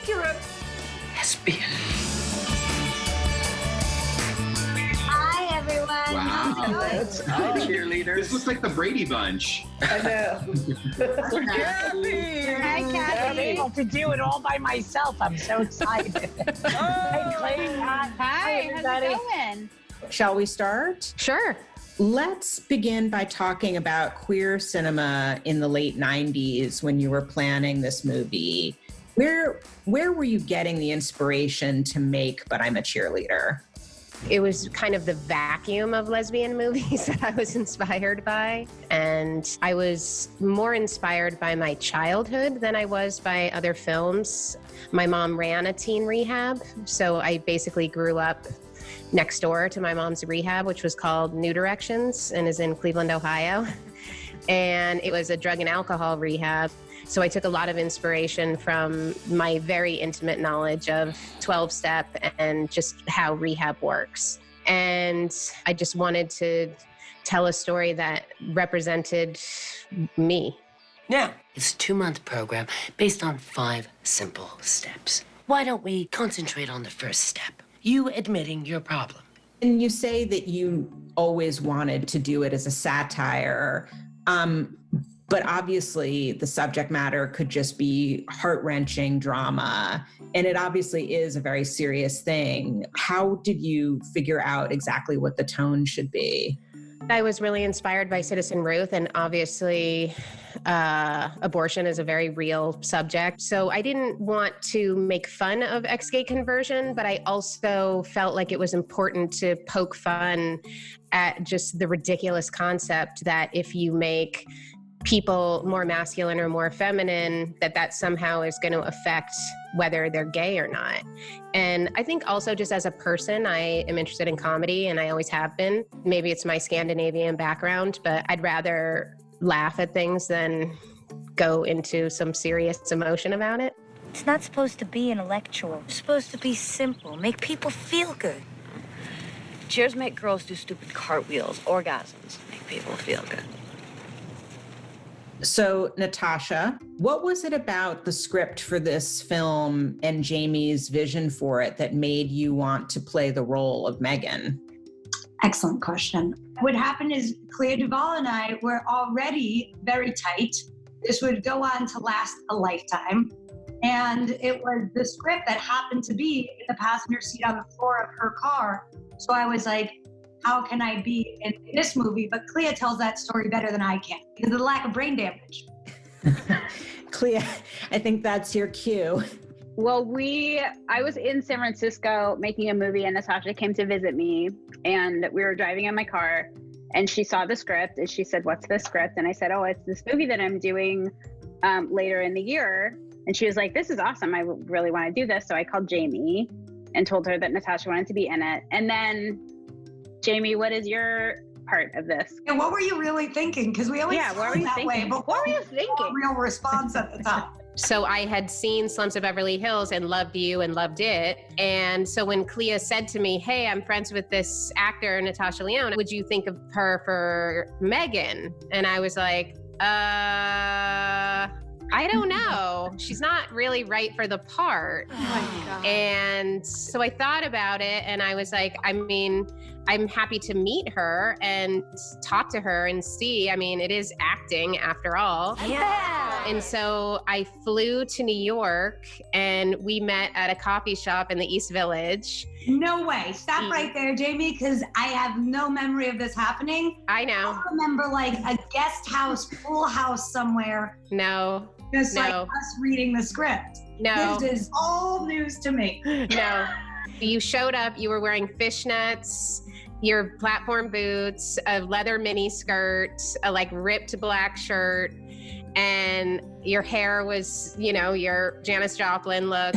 think you're a lesbian. Hi, everyone. Wow. Hi, cheerleader. This looks like the Brady Bunch. I know. Kathy! Hi, Kathy. I'm able to do it all by myself. I'm so excited. Hi, Clay. Hi, how's everybody. it going? Shall we start? Sure. Let's begin by talking about queer cinema in the late 90s when you were planning this movie. Where were you getting the inspiration to make But I'm a Cheerleader? It was kind of the vacuum of lesbian movies that I was inspired by. And I was more inspired by my childhood than I was by other films. My mom ran a teen rehab, so I basically grew up next door to my mom's rehab, which was called New Directions and is in Cleveland, Ohio. And it was a drug and alcohol rehab. So I took a lot of inspiration from my very intimate knowledge of 12-step and just how rehab works. And I just wanted to tell a story that represented me. Now, it's a 2-month program based on 5 simple steps. Why don't we concentrate on the first step? You admitting your problem. And you say that you always wanted to do it as a satire, but obviously the subject matter could just be heart-wrenching drama, and it obviously is a very serious thing. How did you figure out exactly what the tone should be? I was really inspired by Citizen Ruth, and obviously abortion is a very real subject. So I didn't want to make fun of ex-gay conversion, but I also felt like it was important to poke fun at just the ridiculous concept that if you make people more masculine or more feminine, that somehow is going to affect whether they're gay or not. And I think also just as a person, I am interested in comedy, and I always have been. Maybe it's my Scandinavian background, but I'd rather laugh at things than go into some serious emotion about it. It's not supposed to be intellectual. It's supposed to be simple, make people feel good. Cheers make girls do stupid cartwheels. Orgasms make people feel good. So, Natasha, what was it about the script for this film and Jamie's vision for it that made you want to play the role of Megan? Excellent question. What happened is Clea Duvall and I were already very tight. This would go on to last a lifetime. And it was the script that happened to be in the passenger seat on the floor of her car. So I was like, how can I be in this movie? But Clea tells that story better than I can because of the lack of brain damage. Clea, I think that's your cue. Well, I was in San Francisco making a movie, and Natasha came to visit me, and we were driving in my car, and she saw the script, and she said, "What's this script?" And I said, "Oh, it's this movie that I'm doing later in the year." And she was like, "This is awesome. I really want to do this." So I called Jamie and told her that Natasha wanted to be in it. And then, Jamie, what is your part of this? And what were you really thinking? Because we always what were you that thinking? way, but What were you thinking? no real response at the time. So I had seen Slums of Beverly Hills and loved you and loved it. And so when Clea said to me, "Hey, I'm friends with this actor, Natasha Lyonne, would you think of her for Megan?" And I was like, I don't know. She's not really right for the part. Oh my God. And so I thought about it, and I was like, I mean, I'm happy to meet her and talk to her and see. I mean, it is acting after all. Yeah. And so I flew to New York, and we met at a coffee shop in the East Village. No way. Stop right there, Jamie, because I have no memory of this happening. I know. I remember like a guest house, pool house somewhere. No. Just like No. us reading the script. No. This is all news to me. No. You showed up, you were wearing fishnets, your platform boots, a leather mini skirt, a like ripped black shirt, and your hair was, your Janis Joplin look.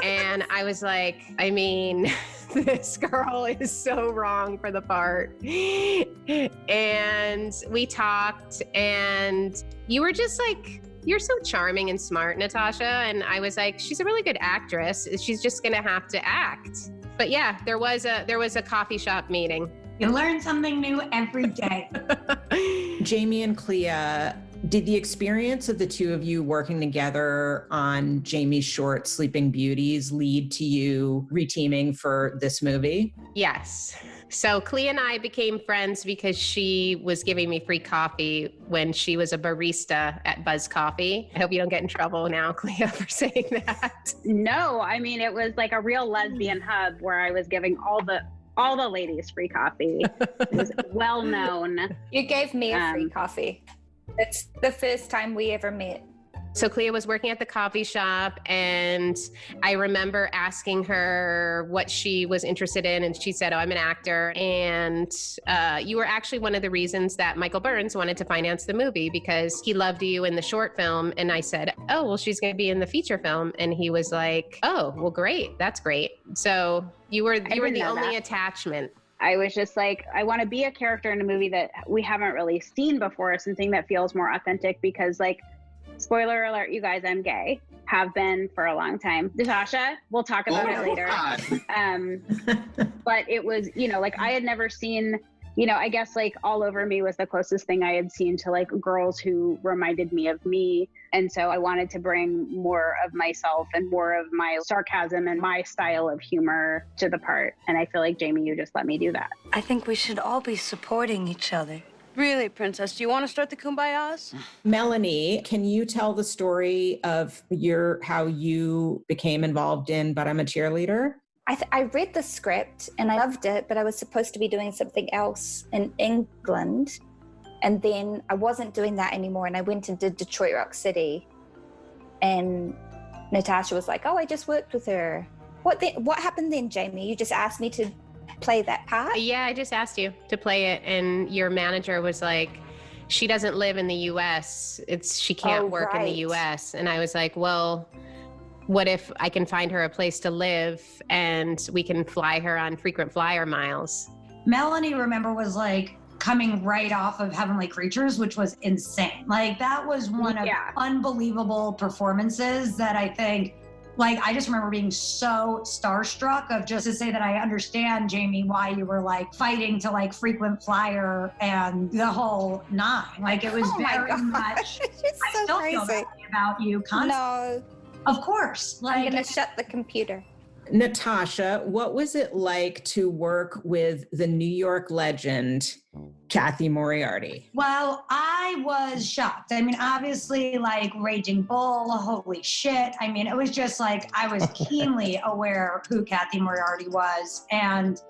And I was like, I mean, this girl is so wrong for the part. And we talked, and you were just like, you're so charming and smart, Natasha. And I was like, she's a really good actress. She's just gonna have to act. But yeah, there was a coffee shop meeting. You learn something new every day. Jamie and Clea, did the experience of the two of you working together on Jamie's short Sleeping Beauties lead to you reteaming for this movie? Yes. So Clea and I became friends because she was giving me free coffee when she was a barista at Buzz Coffee. I hope you don't get in trouble now, Clea, for saying that. No, I mean, it was like a real lesbian hub where I was giving all the ladies free coffee. It was well known. You gave me a free coffee. It's the first time we ever met. So Clea was working at the coffee shop, and I remember asking her what she was interested in, and she said, "Oh, I'm an actor." And you were actually one of the reasons that Michael Burns wanted to finance the movie, because he loved you in the short film. And I said, "Oh, well, she's going to be in the feature film." And he was like, "Oh, well, great. That's great." So you were the only attachment. I was just like, I want to be a character in a movie that we haven't really seen before, something that feels more authentic, because, like, spoiler alert, you guys, I'm gay. Have been for a long time. Natasha, we'll talk about it later. But it was, like, I had never seen, I guess, like, All Over Me was the closest thing I had seen to, like, girls who reminded me of me. And so I wanted to bring more of myself and more of my sarcasm and my style of humor to the part. And I feel like, Jamie, you just let me do that. I think we should all be supporting each other. Really, Princess, do you want to start the Kumbayas? Melanie, can you tell the story of how you became involved in But I'm a Cheerleader? I read the script and I loved it, but I was supposed to be doing something else in England. And then I wasn't doing that anymore. And I went and did Detroit Rock City. And Natasha was like, "Oh, I just worked with her." What happened then, Jamie? You just asked me to play that part? Yeah, I just asked you to play it. And your manager was like, "She doesn't live in the US. She can't work in the US." And I was like, "Well, what if I can find her a place to live and we can fly her on frequent flyer miles?" Melanie, remember, was like coming right off of Heavenly Creatures, which was insane. Like, that was one of unbelievable performances that I think, like, I just remember being so starstruck of just to say that I understand, Jamie, why you were like fighting to like frequent flyer and the whole nine. Like, it was very much, I still feel that way about you constantly. No. Of course. Like, I'm going to shut the computer. Natasha, what was it like to work with the New York legend, Kathy Moriarty? Well, I was shocked. I mean, obviously, like, Raging Bull, holy shit. I mean, it was just like, I was keenly aware who Kathy Moriarty was. And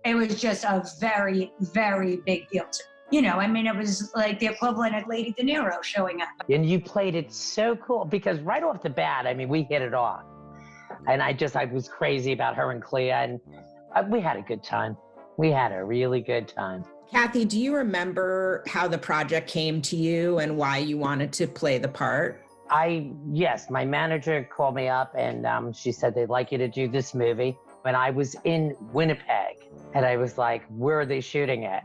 it was just a very, very big deal to me. I mean, it was like the equivalent of Lady De Niro showing up. And you played it so cool because right off the bat, I mean, we hit it off. And I was crazy about her and Clea, and we had a good time. We had a really good time. Kathy, do you remember how the project came to you and why you wanted to play the part? Yes, my manager called me up and she said they'd like you to do this movie. And I was in Winnipeg and I was like, where are they shooting it?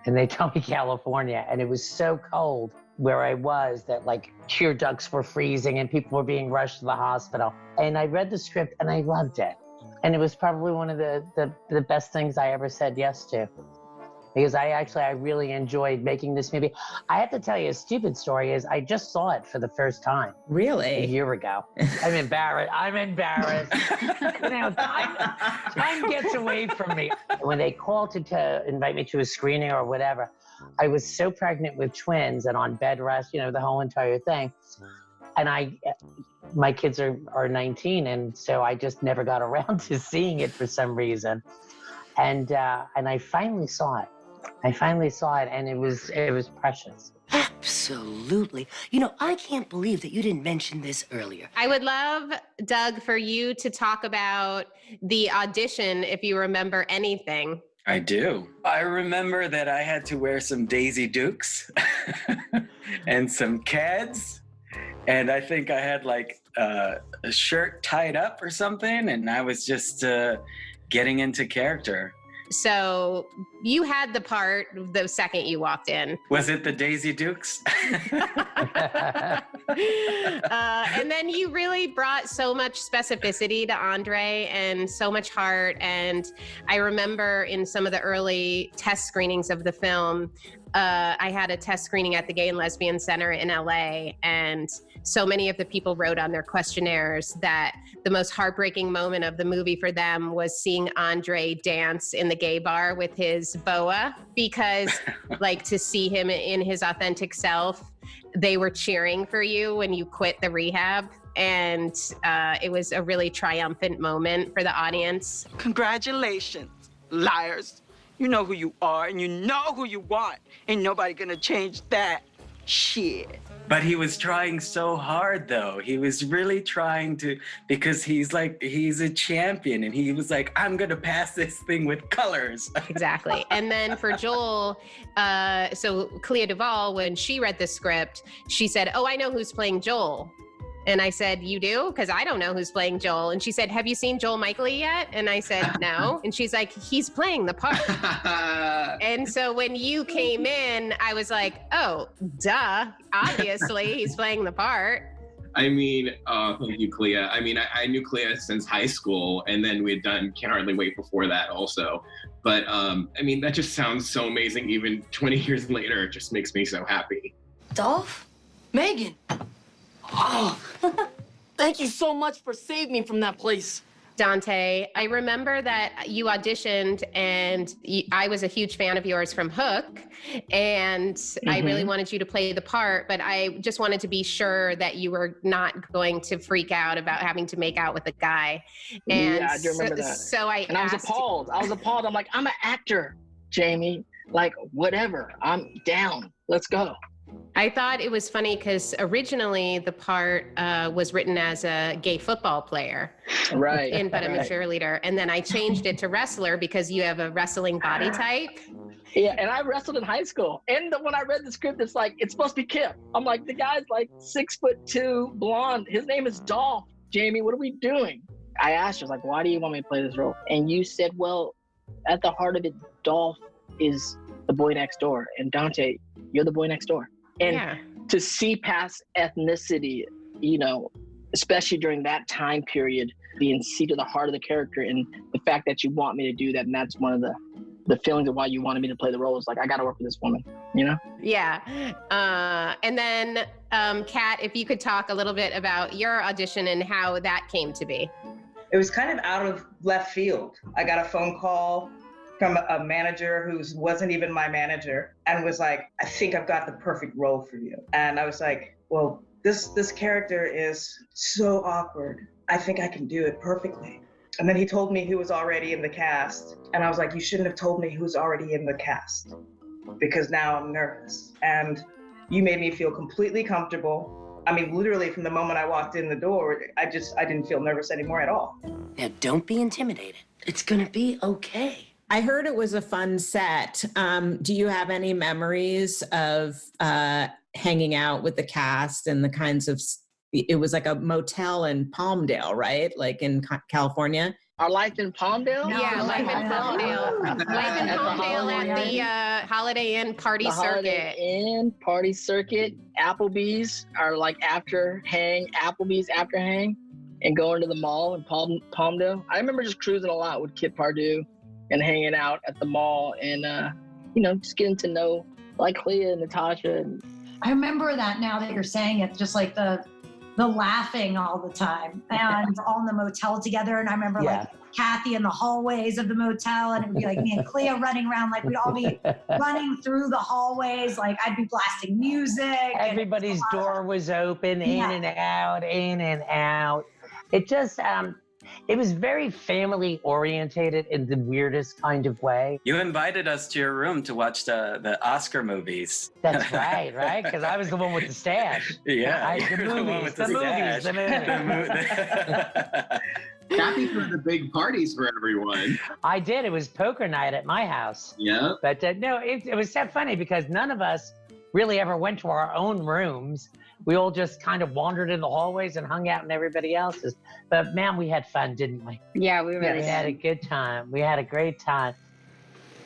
And they told me California, and it was so cold where I was that like tear ducts were freezing and people were being rushed to the hospital. And I read the script and I loved it. And it was probably one of the best things I ever said yes to. Because I really enjoyed making this movie. I have to tell you, a stupid story is I just saw it for the first time. Really? A year ago. I'm embarrassed. Time gets away from me. When they called to invite me to a screening or whatever, I was so pregnant with twins and on bed rest, the whole entire thing. And my kids are 19, and so I just never got around to seeing it for some reason. And I finally saw it. And it was precious. Absolutely. I can't believe that you didn't mention this earlier. I would love, Doug, for you to talk about the audition, if you remember anything. I do. I remember that I had to wear some Daisy Dukes and some Cads. And I think I had like a shirt tied up or something. And I was just getting into character. So you had the part the second you walked in. Was it the Daisy Dukes? And then you really brought so much specificity to Andre and so much heart. And I remember in some of the early test screenings of the film, I had a test screening at the Gay and Lesbian Center in LA, and so many of the people wrote on their questionnaires that the most heartbreaking moment of the movie for them was seeing Andre dance in the gay bar with his boa, because like to see him in his authentic self, they were cheering for you when you quit the rehab. And it was a really triumphant moment for the audience. Congratulations, liars. You know who you are and you know who you want. Ain't nobody gonna change that shit. But he was trying so hard, though. He was really trying to, because he's a champion, and he was like, I'm gonna pass this thing with colors. Exactly. And then for Joel, so Clea Duvall, when she read the script, she said, oh, I know who's playing Joel. And I said, you do? Because I don't know who's playing Joel. And she said, have you seen Joel Michaely yet? And I said, no. And she's like, he's playing the part. And so when you came in, I was like, oh, duh. Obviously, he's playing the part. I mean, thank you, Clea. I mean, I knew Clea since high school, and then we had done Can't Hardly Wait before that also. But I mean, that just sounds so amazing. Even 20 years later, it just makes me so happy. Dolph? Megan? Oh, thank you so much for saving me from that place. Dante, I remember that you auditioned, and I was a huge fan of yours from Hook, and I really wanted you to play the part, but I just wanted to be sure that you were not going to freak out about having to make out with a guy. And yeah, I do remember that. So I was appalled. I'm like, I'm an actor, Jamie. Like, whatever. I'm down. Let's go. I thought it was funny because originally the part was written as a gay football player. Right. But I'm a cheerleader. And then I changed it to wrestler because you have a wrestling body type. Yeah, and I wrestled in high school. And when I read the script, it's like, it's supposed to be Kip. I'm like, the guy's like 6'2", blonde. His name is Dolph. Jamie, what are we doing? I asked her, like, why do you want me to play this role? And you said, well, at the heart of it, Dolph is the boy next door. And Dante, you're the boy next door. And to see past ethnicity, you know, especially during that time period, being see to the heart of the character, and the fact that you want me to do that, and that's one of the feelings of why you wanted me to play the role, is like, I got to work with this woman, you know? Yeah. And then, Kat, if you could talk a little bit about your audition and how that came to be. It was kind of out of left field. I got a phone call from a manager who wasn't even my manager, and was like, I think I've got the perfect role for you. And I was like, well, this character is so awkward. I think I can do it perfectly. And then he told me who was already in the cast. And I was like, you shouldn't have told me who's already in the cast, because now I'm nervous. And you made me feel completely comfortable. I mean, literally from the moment I walked in the door, I didn't feel nervous anymore at all. Now, don't be intimidated. It's gonna be okay. I heard it was a fun set. Do you have any memories of hanging out with the cast and the kinds of, it was like a motel in Palmdale, right? Like in California? Our Life in Palmdale? Yeah, Life in Palmdale. Life in Palmdale at the Holiday Inn Party Circuit. Holiday Inn Party Circuit. Applebee's, our like Applebee's after hang, and going to the mall in Palmdale. I remember just cruising a lot with Kit Pardue and hanging out at the mall, and you know, just getting to know like Clea and Natasha. And I remember that now that you're saying it, just like the laughing all the time, and all in the motel together. And I remember like Kathy in the hallways of the motel, and it would be like me and Clea running around, like we'd all be running through the hallways, like I'd be blasting music. Everybody's door was open, in and out, in and out. It just, it was very family orientated in the weirdest kind of way. You invited us to your room to watch the Oscar movies. That's right? Because I was the one with the stash. Yeah. The movies. Kathy threw the big parties for everyone. I did. It was poker night at my house. Yeah. But no, it was so funny because none of us really ever went to our own rooms. We all just kind of wandered in the hallways and hung out in everybody else's. But man, we had fun, didn't we? Yeah, we really had a good time. We had a great time.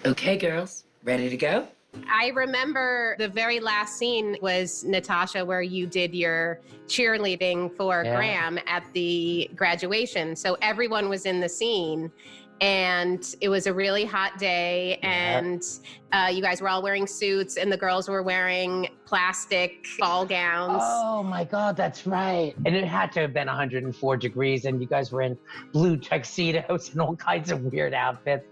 Okay, girls, ready to go? I remember the very last scene was, Natasha, where you did your cheerleading for Graham at the graduation. So everyone was in the scene. And it was a really hot day, and you guys were all wearing suits, and the girls were wearing plastic ball gowns. Oh my God, that's right. And it had to have been 104 degrees, and you guys were in blue tuxedos and all kinds of weird outfits.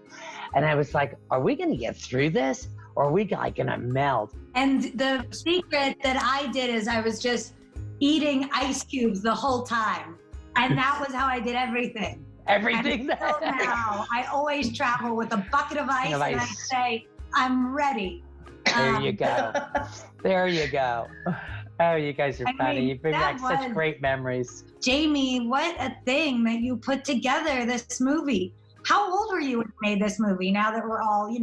And I was like, are we going to get through this? Or are we like going to melt? And the secret that I did is I was just eating ice cubes the whole time. And that was how I did everything. Everything. And until now, I always travel with a bucket of ice, and I say, I'm ready. There you go. There you go. Oh, you guys are funny. You bring back such great memories. Jamie, what a thing that you put together this movie. How old were you when you made this movie, now that we're all,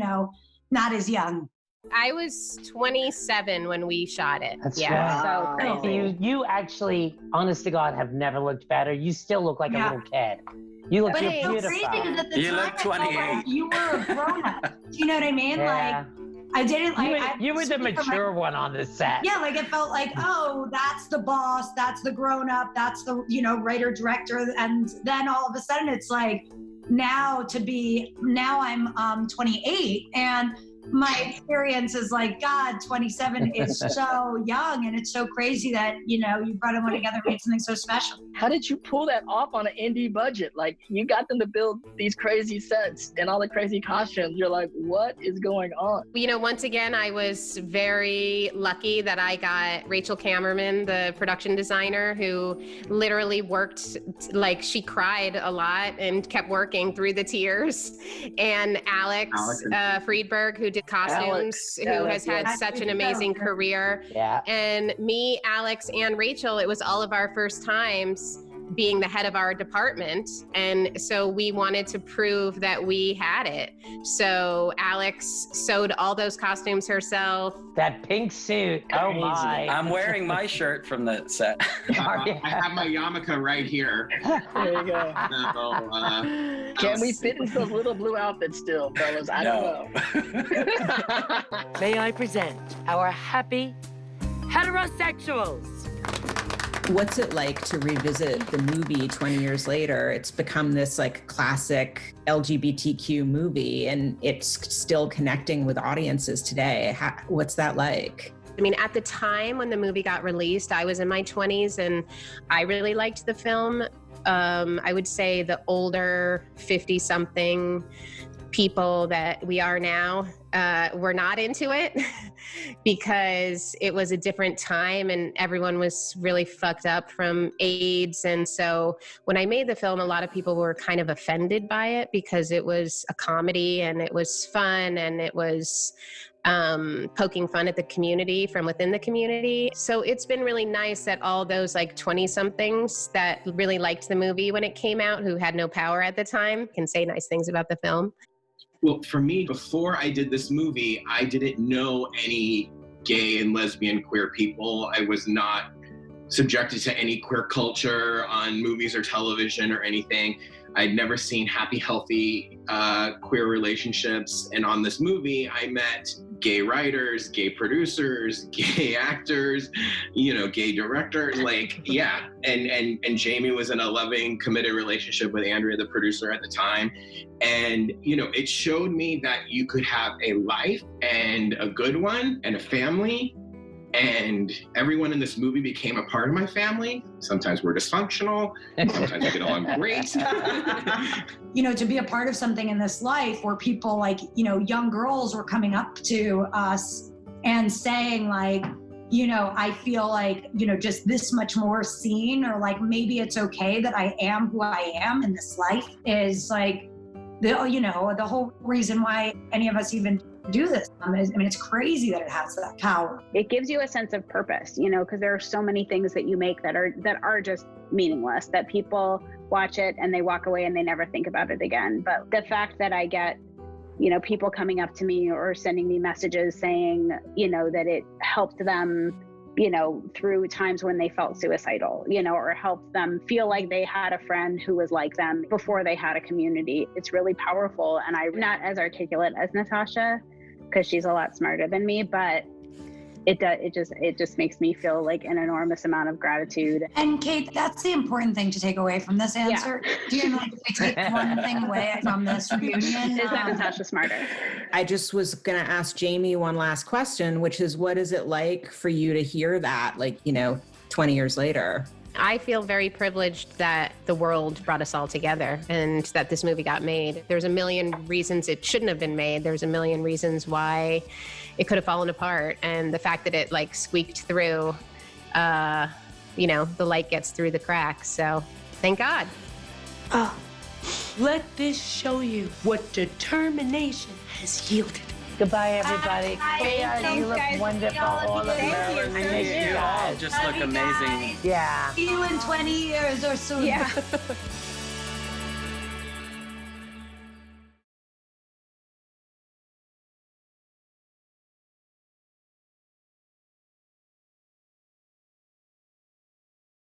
not as young? I was 27 when we shot it. That's So crazy. You actually, honest to God, have never looked better. You still look like a little kid. You look beautiful. You look 28. You were a grown-up. Do you know what I mean? Yeah. Like, I didn't like. You were the mature one on the set. Yeah, like it felt like, oh, that's the boss, that's the grown-up, that's the writer director, and then all of a sudden it's like, now I'm 28, and my experience is like, God, 27 is so young, and it's so crazy that, you brought everyone together and made something so special. How did you pull that off on an indie budget? Like, you got them to build these crazy sets and all the crazy costumes. You're like, what is going on? Once again, I was very lucky that I got Rachel Kammerman, the production designer, who literally worked, like, she cried a lot and kept working through the tears. And Alex Friedberg, who did costumes, who has had such an amazing career. Yeah. And me, Alex, and Rachel, it was all of our first times being the head of our department. And so we wanted to prove that we had it. So Alex sewed all those costumes herself. That pink suit. Oh my. I'm wearing my shirt from the set. I have my yarmulke right here. There you go. Can we fit into those little blue outfits still, fellas? I don't know. May I present our happy heterosexuals? What's it like to revisit the movie 20 years later? It's become this like classic LGBTQ movie, and it's still connecting with audiences today. What's that like? I mean, at the time when the movie got released, I was in my 20s and I really liked the film. I would say the older 50-something people that we are now were not into it because it was a different time and everyone was really fucked up from AIDS. And so when I made the film, a lot of people were kind of offended by it because it was a comedy and it was fun and it was poking fun at the community from within the community. So it's been really nice that all those like 20-somethings that really liked the movie when it came out, who had no power at the time, can say nice things about the film. Well, for me, before I did this movie, I didn't know any gay and lesbian queer people. I was not subjected to any queer culture on movies or television or anything. I'd never seen happy, healthy queer relationships. And on this movie, I met gay writers, gay producers, gay actors, gay directors, and Jamie was in a loving, committed relationship with Andrea, the producer at the time. And, it showed me that you could have a life and a good one and a family. And everyone in this movie became a part of my family. Sometimes we're dysfunctional, sometimes we get along great. To be a part of something in this life where people like, young girls were coming up to us and saying like, I feel like, just this much more seen, or like, maybe it's okay that I am who I am in this life, is like, the whole reason why any of us even do this. It's crazy that it has that power. It gives you a sense of purpose, because there are so many things that you make that are just meaningless, that people watch it and they walk away and they never think about it again. But the fact that I get, people coming up to me or sending me messages saying, that it helped them you know, through times when they felt suicidal, you know, or helped them feel like they had a friend who was like them before they had a community. It's really powerful. And I'm not as articulate as Natasha because she's a lot smarter than me, but it just makes me feel like an enormous amount of gratitude. And Kate, that's the important thing to take away from this answer. Yeah. Do you know, like, if I take one thing away from this reunion? Is that Natasha smarter? I just was going to ask Jamie one last question, which is, what is it like for you to hear that, like, you know, 20 years later? I feel very privileged that the world brought us all together and that this movie got made. There's a million reasons it shouldn't have been made. There's a million reasons why it could have fallen apart. And the fact that it like squeaked through, you know, the light gets through the cracks. So thank God. Oh, let this show you what determination has yielded. Goodbye, everybody. Clea, you look wonderful. All of you. I miss you all. Just look amazing. Yeah. See you in 20 years or soon. Yeah.